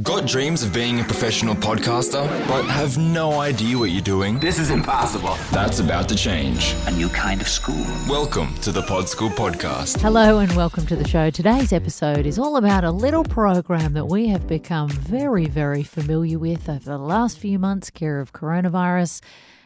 Got dreams of being a professional podcaster, but have no idea what you're doing? This is impossible. That's about to change. A new kind of school. Welcome to the Pod School Podcast. Hello and welcome to the show. Today's episode is all about a little program that we have become very, very familiar with over the last few months, care of coronavirus,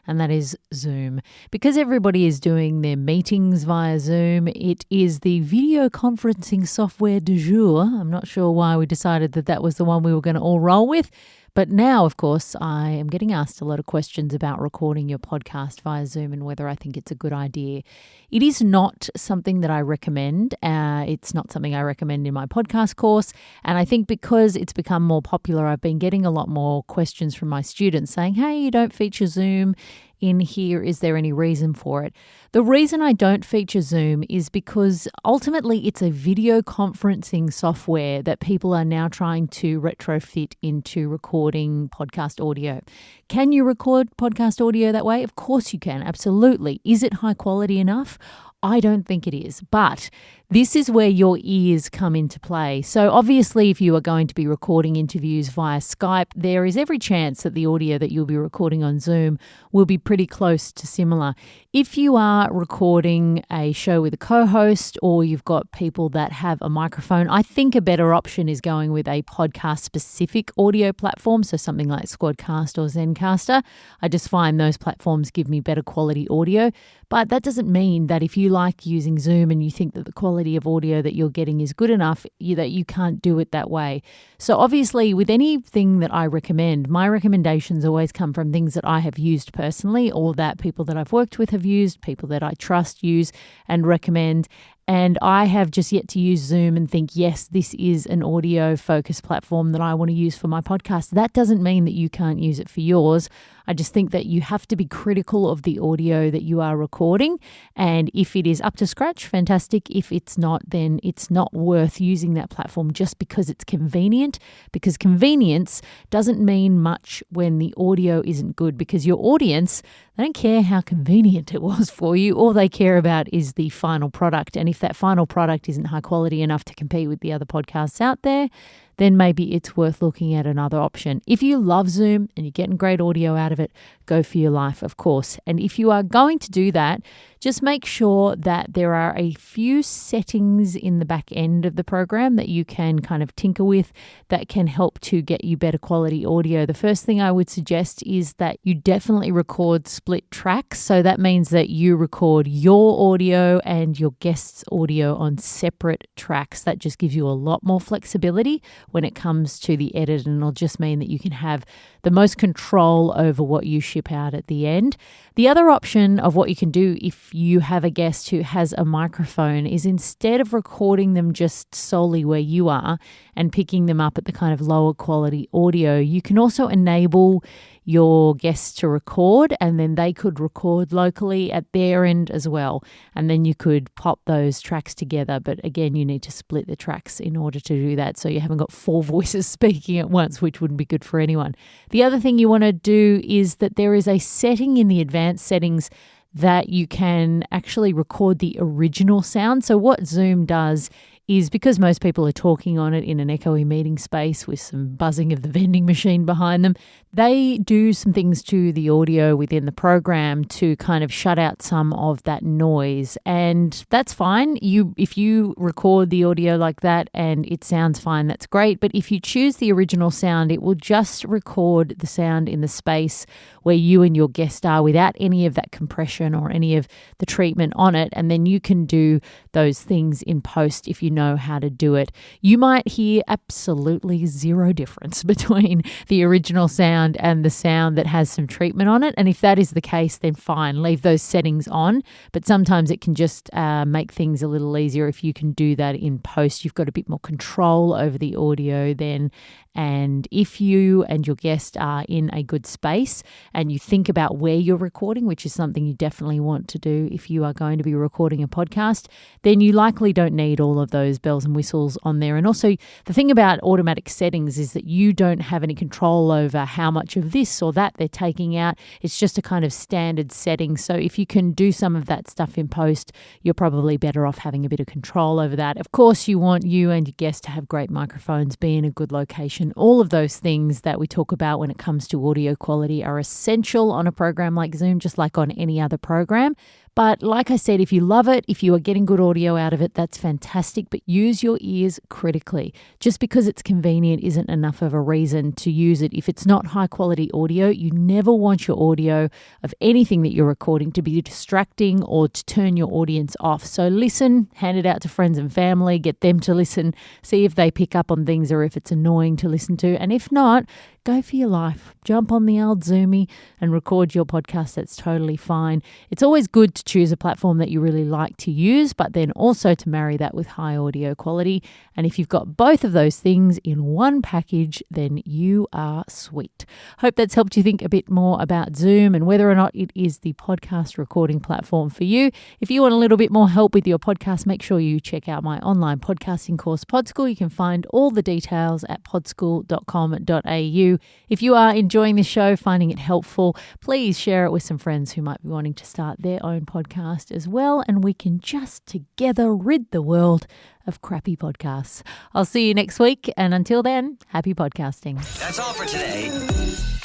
and that is Zoom. Because everybody is doing their meetings via Zoom, it is the video conferencing software du jour. I'm not sure why we decided that that was the one we were going to all roll with. But now, of course, I am getting asked a lot of questions about recording your podcast via Zoom and whether I think it's a good idea. It is not something that I recommend. It's not something I recommend in my podcast course. And I think because it's become more popular, I've been getting a lot more questions from my students saying, hey, you don't feature Zoom in here. Is there any reason for it? The reason I don't feature Zoom is because ultimately it's a video conferencing software that people are now trying to retrofit into recording podcast audio. Can you record podcast audio that way? Of course you can, absolutely. Is it high quality enough? I don't think it is, but this is where your ears come into play. So obviously, if you are going to be recording interviews via Skype, there is every chance that the audio that you'll be recording on Zoom will be pretty close to similar. If you are recording a show with a co-host or you've got people that have a microphone, I think a better option is going with a podcast-specific audio platform, so something like Squadcast or Zencaster. I just find those platforms give me better quality audio, but that doesn't mean that if you like using Zoom and you think that the quality of audio that you're getting is good enough, that you can't do it that way. So obviously with anything that I recommend, my recommendations always come from things that I have used personally or that people that I've worked with have used, people that I trust use and recommend. And I have just yet to use Zoom and think, yes, this is an audio focused platform that I want to use for my podcast. That doesn't mean that you can't use it for yours. I just think that you have to be critical of the audio that you are recording. And if it is up to scratch, fantastic. If it's not, then it's not worth using that platform just because it's convenient. Because convenience doesn't mean much when the audio isn't good, because your audience, they don't care how convenient it was for you. All they care about is the final product. And if that final product isn't high quality enough to compete with the other podcasts out there, then maybe it's worth looking at another option. If you love Zoom and you're getting great audio out of it, go for your life, of course. And if you are going to do that, just make sure that there are a few settings in the back end of the program that you can kind of tinker with that can help to get you better quality audio. The first thing I would suggest is that you definitely record split tracks. So that means that you record your audio and your guest's audio on separate tracks. That just gives you a lot more flexibility when it comes to the edit, and it'll just mean that you can have the most control over what you ship out at the end. The other option of what you can do if you have a guest who has a microphone is, instead of recording them just solely where you are and picking them up at the kind of lower quality audio, you can also enable your guests to record, and then they could record locally at their end as well. And then you could pop those tracks together. But again, you need to split the tracks in order to do that, so you haven't got four voices speaking at once, which wouldn't be good for anyone. The other thing you want to do is that there is a setting in the advanced settings that you can actually record the original sound. So what Zoom does is, because most people are talking on it in an echoey meeting space with some buzzing of the vending machine behind them, they do some things to the audio within the program to kind of shut out some of that noise. And that's fine. If you record the audio like that and it sounds fine, that's great. But if you choose the original sound, it will just record the sound in the space where you and your guest are without any of that compression or any of the treatment on it. And then you can do those things in post if you know how to do it. You might hear absolutely zero difference between the original sound and the sound that has some treatment on it. And if that is the case, then fine, leave those settings on. But sometimes it can just make things a little easier if you can do that in post. You've got a bit more control over the audio then. And if you and your guest are in a good space and you think about where you're recording, which is something you definitely want to do if you are going to be recording a podcast, then you likely don't need all of those those bells and whistles on there. And also the thing about automatic settings is that you don't have any control over how much of this or that they're taking out. It's just a kind of standard setting. So if you can do some of that stuff in post, you're probably better off having a bit of control over that. Of course, you want you and your guests to have great microphones, be in a good location. All of those things that we talk about when it comes to audio quality are essential on a program like Zoom, just like on any other program. But like I said, if you love it, if you are getting good audio out of it, that's fantastic. But use your ears critically. Just because it's convenient isn't enough of a reason to use it. If it's not high quality audio, you never want your audio of anything that you're recording to be distracting or to turn your audience off. So listen, hand it out to friends and family, get them to listen, see if they pick up on things or if it's annoying to listen to. And if not, go for your life. Jump on the old Zoomy and record your podcast. That's totally fine. It's always good to choose a platform that you really like to use, but then also to marry that with high audio quality. And if you've got both of those things in one package, then you are sweet. Hope that's helped you think a bit more about Zoom and whether or not it is the podcast recording platform for you. If you want a little bit more help with your podcast, make sure you check out my online podcasting course, Podschool. You can find all the details at podschool.com.au. If you are enjoying the show, finding it helpful, please share it with some friends who might be wanting to start their own podcast as well, and we can just together rid the world of crappy podcasts. I'll see you next week, and until then, happy podcasting. That's all for today.